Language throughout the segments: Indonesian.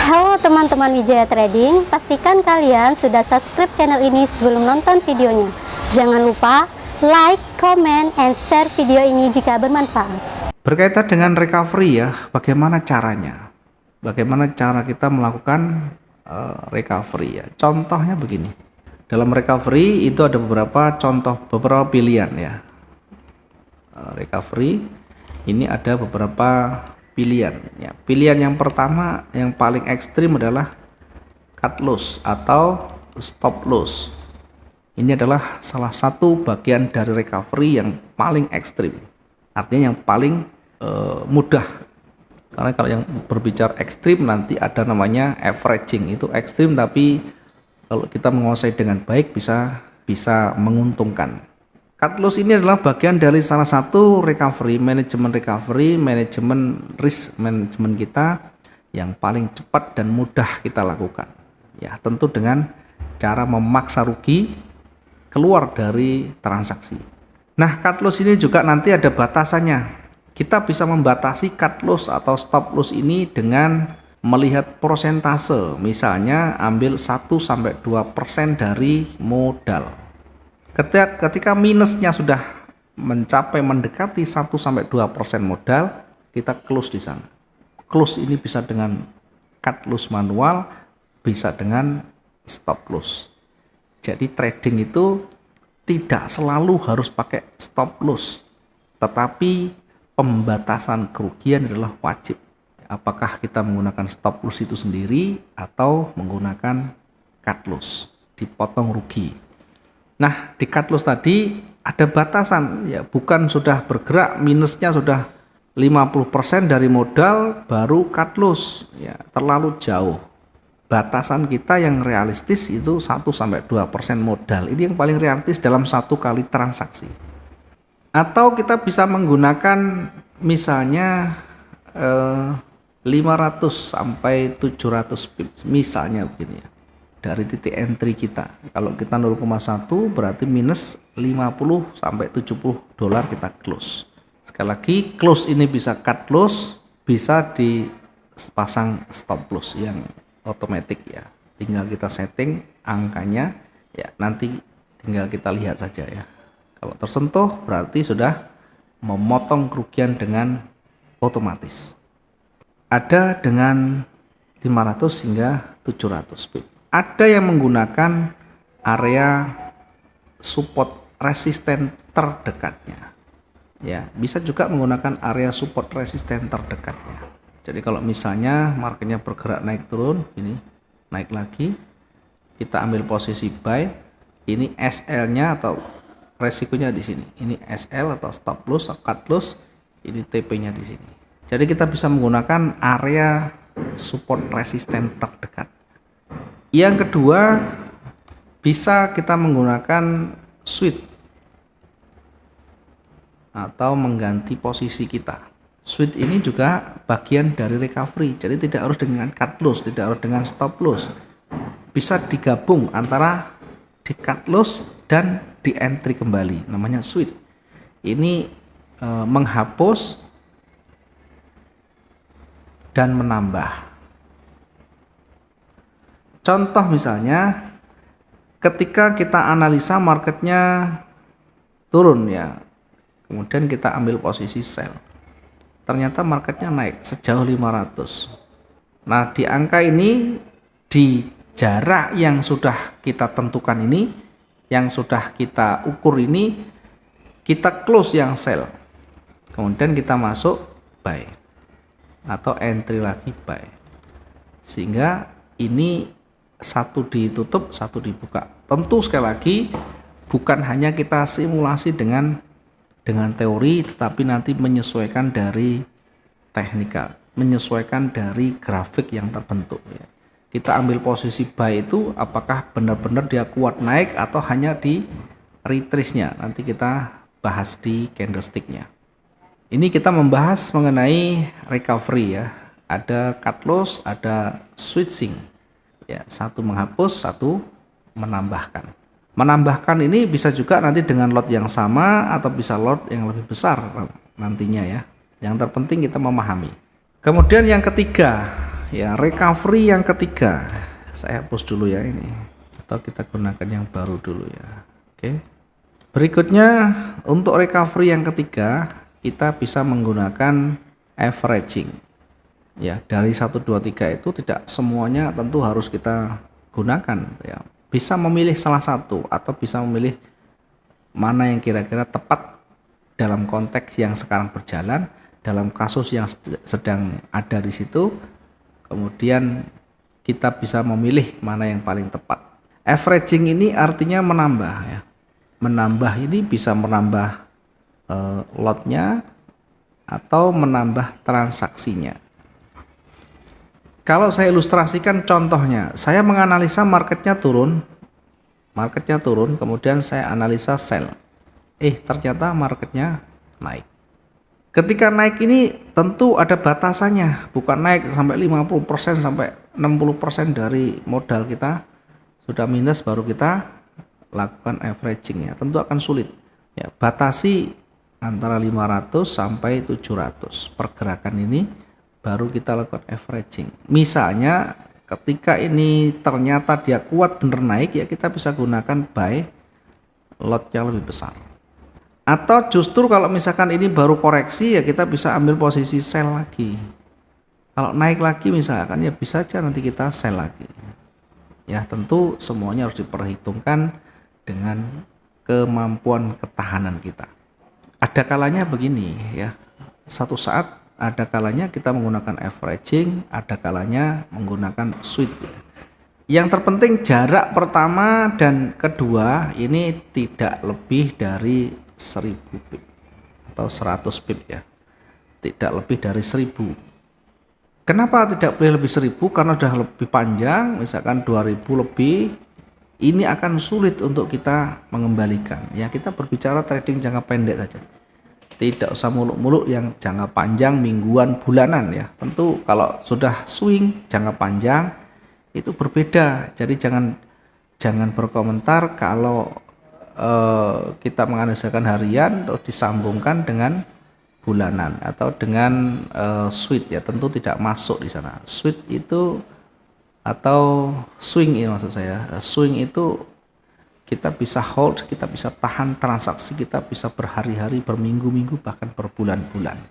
Halo teman-teman Wijaya Trading, pastikan kalian sudah subscribe channel ini sebelum nonton videonya. Jangan lupa like, comment, and share video ini jika bermanfaat. Berkaitan dengan recovery ya, bagaimana caranya? Bagaimana cara kita melakukan recovery ya? Contohnya begini. Dalam recovery itu ada beberapa contoh, beberapa pilihan ya. Recovery ini ada beberapa pilihan ya. Pilihan yang pertama yang paling ekstrim adalah cut loss atau stop loss. Ini adalah salah satu bagian dari recovery yang paling ekstrim, artinya yang paling mudah. Karena kalau yang berbicara ekstrim nanti ada namanya averaging, itu ekstrim tapi kalau kita menguasai dengan baik bisa menguntungkan. Cut loss ini adalah bagian dari salah satu recovery, manajemen risk management kita yang paling cepat dan mudah kita lakukan. Ya, tentu dengan cara memaksa rugi keluar dari transaksi. Nah, cut loss ini juga nanti ada batasannya. Kita bisa membatasi cut loss atau stop loss ini dengan melihat persentase. Misalnya ambil 1-2% dari modal. Ketika minusnya sudah mendekati 1-2% modal, kita close di sana. Close ini bisa dengan cut loss manual, bisa dengan stop loss. Jadi trading itu tidak selalu harus pakai stop loss, tetapi pembatasan kerugian adalah wajib. Apakah kita menggunakan stop loss itu sendiri atau menggunakan cut loss, dipotong rugi. Nah, di cut loss tadi ada batasan ya, bukan sudah bergerak minusnya sudah 50% dari modal baru cut loss ya, terlalu jauh. Batasan kita yang realistis itu 1-2% modal. Ini yang paling realistis dalam satu kali transaksi. Atau kita bisa menggunakan misalnya 500-700 pips misalnya begini ya. Dari titik entry kita, kalau kita 0,1 berarti minus 50-70 dolar kita close. Sekali lagi, close ini bisa cut loss, bisa dipasang stop loss yang otomatis ya. Tinggal kita setting angkanya ya, nanti tinggal kita lihat saja ya. Kalau tersentuh berarti sudah memotong kerugian dengan otomatis. Ada dengan 500 hingga 700 pip. Ada yang menggunakan area support resisten terdekatnya. Ya, bisa juga menggunakan area support resisten terdekatnya. Jadi kalau misalnya marketnya bergerak naik turun, ini naik lagi, kita ambil posisi buy, ini SL-nya atau resikonya di sini. Ini SL atau stop loss atau cut loss, ini TP-nya di sini. Jadi kita bisa menggunakan area support resisten terdekat. Yang kedua, bisa kita menggunakan switch atau mengganti posisi kita. Switch ini juga bagian dari recovery, jadi tidak harus dengan cut loss, tidak harus dengan stop loss. Bisa digabung antara di cut loss dan di entry kembali, namanya switch. Ini menghapus dan menambah. Contoh misalnya ketika kita analisa marketnya turun ya, kemudian kita ambil posisi sell, ternyata marketnya naik sejauh 500. Nah, di angka ini, di jarak yang sudah kita tentukan ini, yang sudah kita ukur ini, kita close yang sell, kemudian kita masuk buy atau entry lagi buy, sehingga ini satu ditutup, satu dibuka. Tentu sekali lagi bukan hanya kita simulasi dengan teori, tetapi nanti menyesuaikan dari teknikal, menyesuaikan dari grafik yang terbentuk ya. Kita ambil posisi buy itu apakah benar-benar dia kuat naik atau hanya di retrace-nya. Nanti kita bahas di candlestick-nya. Ini kita membahas mengenai recovery ya. Ada cut loss, ada switching. Ya, satu menghapus, satu menambahkan. Menambahkan ini bisa juga nanti dengan lot yang sama atau bisa lot yang lebih besar nantinya ya. Yang terpenting kita memahami. Kemudian yang ketiga, ya recovery yang ketiga. Saya hapus dulu ya ini, atau kita gunakan yang baru dulu ya. Oke. Berikutnya untuk recovery yang ketiga, kita bisa menggunakan averaging. Ya, dari 1 2 3 itu tidak semuanya tentu harus kita gunakan ya. Bisa memilih salah satu atau bisa memilih mana yang kira-kira tepat dalam konteks yang sekarang berjalan, dalam kasus yang sedang ada di situ. Kemudian kita bisa memilih mana yang paling tepat. Averaging ini artinya menambah ya. Menambah ini bisa menambah lotnya atau menambah transaksinya. Kalau saya ilustrasikan contohnya, saya menganalisa marketnya turun, kemudian saya analisa sell. Ternyata marketnya naik. Ketika naik ini tentu ada batasannya, bukan naik sampai 50% sampai 60% dari modal kita sudah minus baru kita lakukan averaging ya. Tentu akan sulit. Ya, batasi antara 500 sampai 700 pergerakan ini baru kita lakukan averaging. Misalnya ketika ini ternyata dia kuat bener naik ya, kita bisa gunakan buy lot yang lebih besar. Atau justru kalau misalkan ini baru koreksi ya kita bisa ambil posisi sell lagi. Kalau naik lagi misalkan ya bisa aja nanti kita sell lagi. Ya tentu semuanya harus diperhitungkan dengan kemampuan ketahanan kita. Ada kalanya begini ya. Satu saat ada kalanya kita menggunakan averaging, ada kalanya menggunakan switch. Yang terpenting jarak pertama dan kedua ini tidak lebih dari 1000 pip atau 100 pip ya, tidak lebih dari 1000. Kenapa tidak boleh lebih 1000? Karena sudah lebih panjang, misalkan 2000 lebih, ini akan sulit untuk kita mengembalikan ya. Kita berbicara trading jangka pendek saja, tidak usah muluk-muluk yang jangka panjang, mingguan, bulanan ya. Tentu kalau sudah swing jangka panjang itu berbeda, jadi jangan berkomentar kalau kita menganalisakan harian terus disambungkan dengan bulanan atau dengan swing ya, tentu tidak masuk di sana. Swing itu atau swing ini maksud saya, swing itu kita bisa hold, kita bisa tahan transaksi, kita bisa berhari-hari, berminggu-minggu, bahkan berbulan-bulan.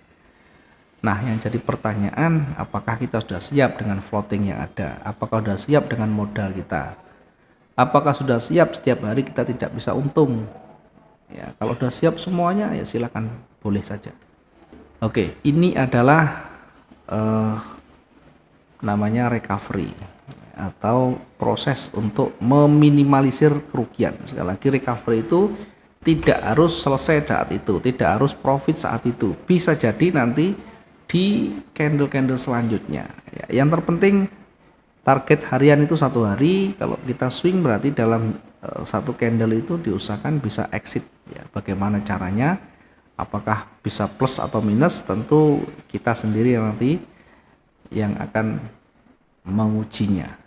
Nah, yang jadi pertanyaan, apakah kita sudah siap dengan floating yang ada? Apakah sudah siap dengan modal kita? Apakah sudah siap setiap hari kita tidak bisa untung? Ya, kalau sudah siap semuanya ya silakan, boleh saja. Oke, ini adalah namanya recovery atau proses untuk meminimalisir kerugian. Sekali lagi, recovery itu tidak harus selesai saat itu, tidak harus profit saat itu. Bisa jadi nanti di candle-candle selanjutnya. Ya, yang terpenting target harian itu 1 hari. Kalau kita swing berarti dalam satu candle itu diusahakan bisa exit ya. Bagaimana caranya? Apakah bisa plus atau minus? Tentu kita sendiri nanti yang akan mengujinya.